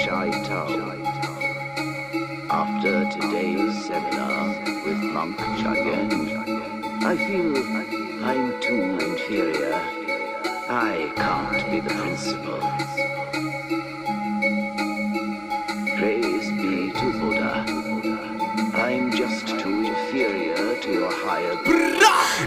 Chai Tao. After today's seminar with Monk Chagyan, I feel I'm too inferior. I can't be the principal. Praise be to Buddha. I'm just too inferior to your higher being.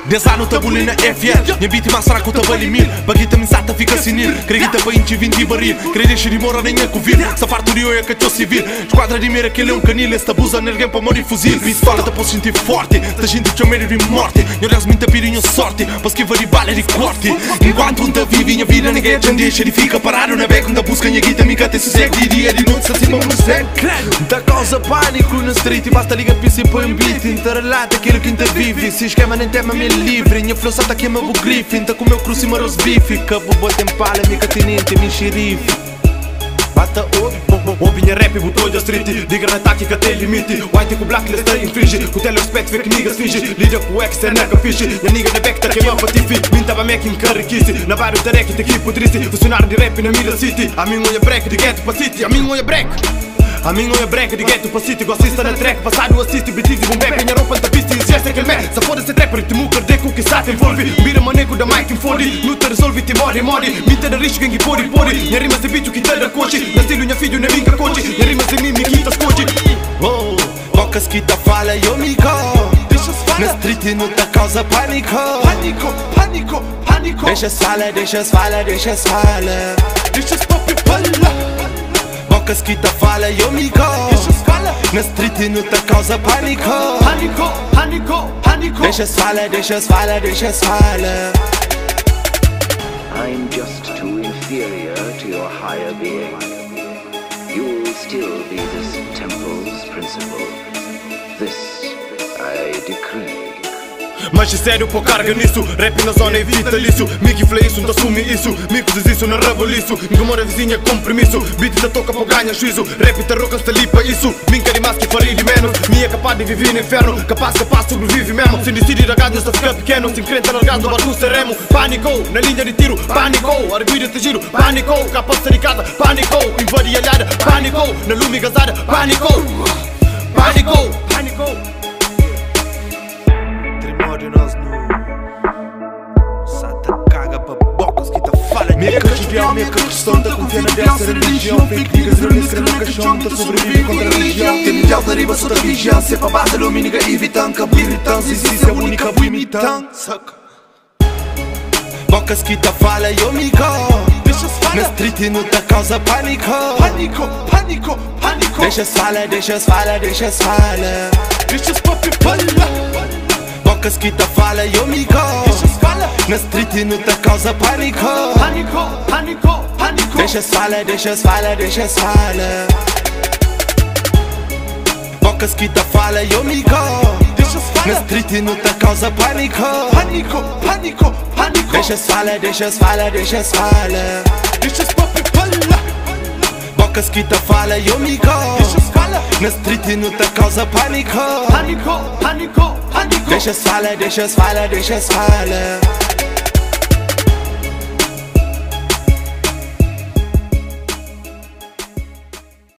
Desa nu tăbuli na FL Një biti ma sra ku të bëli mirë Bëgitë më sa të fika si nirë Kregite bëjnë që vin t'i bërir Kredi që rimora në një kuvir Sa fartu rioja ka qo civil Shkuadra di mire ke leun kënile Së të buza nërgen për mori fuzil Pistolet të poshin t'i forti Të shinti që meri rimorti Një razmin të piri një sorti Pos ki vëri bale rikorti Në kuantu në të vivi një vire në gejë që ndje Sherifika pararu në veku Në buska një gjitë mika të susek Didi e rinut sa si më musek Da cosa paniku në striti Basta liga pisi po në bitin Të relate kilo kin të vivi Si shkema në tema me livri Një flosata ke më bu grifin Të ku me u krusi më rozbifi Ka bu botem pale mi ka tininte mi shirifi Bata obi një rapi butoj dhe striti Digër në taki ka te limiti Whitey ku blacklist të infringi Ku te respect fake niggas fingi Lidja ku exter në ka fishi Një nigër në vek të ke më pëtifi Minta ba mekin kërri kisi Në varu të reki të kipu trisi Fusionar di rapi në Mira City Amingo një brek di getu pa city Amingo një brek Amingo një brek di getu pa city Gosista në trek Pasadu assisti bitizi bumbek Një ropën të pisti Zjesë e kelme Sa fode se trepër Ti mu kërdeku ki sa t'involvi Mbire më neku da majk t'infoldi Nu të rezolvi ti mori Minte në rishë gëngi pori Një rime se bitu ki të da koqi Në stilu një fidu në minka koqi Një rime se mimi ki të skoqi Bokës ki të fale jo miko Në striti nu të kauza paniko Paniko Deshe s'fale Deshe s'popi pëlla Bokës ki të fale jo miko Në striti nu të kauza paniko Deshe s'fale I'm just too inferior to your higher being. You'll still be this temple's principal. This I decree. Ma që seru po kargë nisu Repi në zone i vitë të lisu Miki flejsu në të sumi isu Miku zëzisu në rëvëlisu Në gëmore vizinje komprimisu Biti të toka po ganja shvizu Repi të rukës të lipa isu Minka di maski farili menu Mije ka padi vivi në infernu Ka pas të vivi memu Si një siri ragaz në së fka pikenu Si në krenta në ragaz në barku se remu Paniko, në linja di tiru Paniko, arguire të gjiru Paniko, ka pas të rikata Paniko, i vëri e ljada Paniko, në lumi gazada Paniko Sa të kaga për bokës ki të fale Mie këq vjau, mie këq ston të kun fjene desë religion Fake niggas rënis kërë në këshon të sobrevivi kontra religion Të një gjallë të riba sot të vision Se pa base lumini ka i vitan Ka bujri tan, si se unika bujmi tan Bokës ki të fale jo miko Në striti nu të kauza paniko Deshe s'fale Deshe s'popi pëlla Bokës ki të fale jo miko Në striti nu të kauza paniko Deshe s'fale Bokës ki të fale jo miko Në striti nu të kauza paniko Deshe s'fale s'popi pëlla Bokës ki të fale jo miko Në striti nu të kauza paniko Deshe s'fale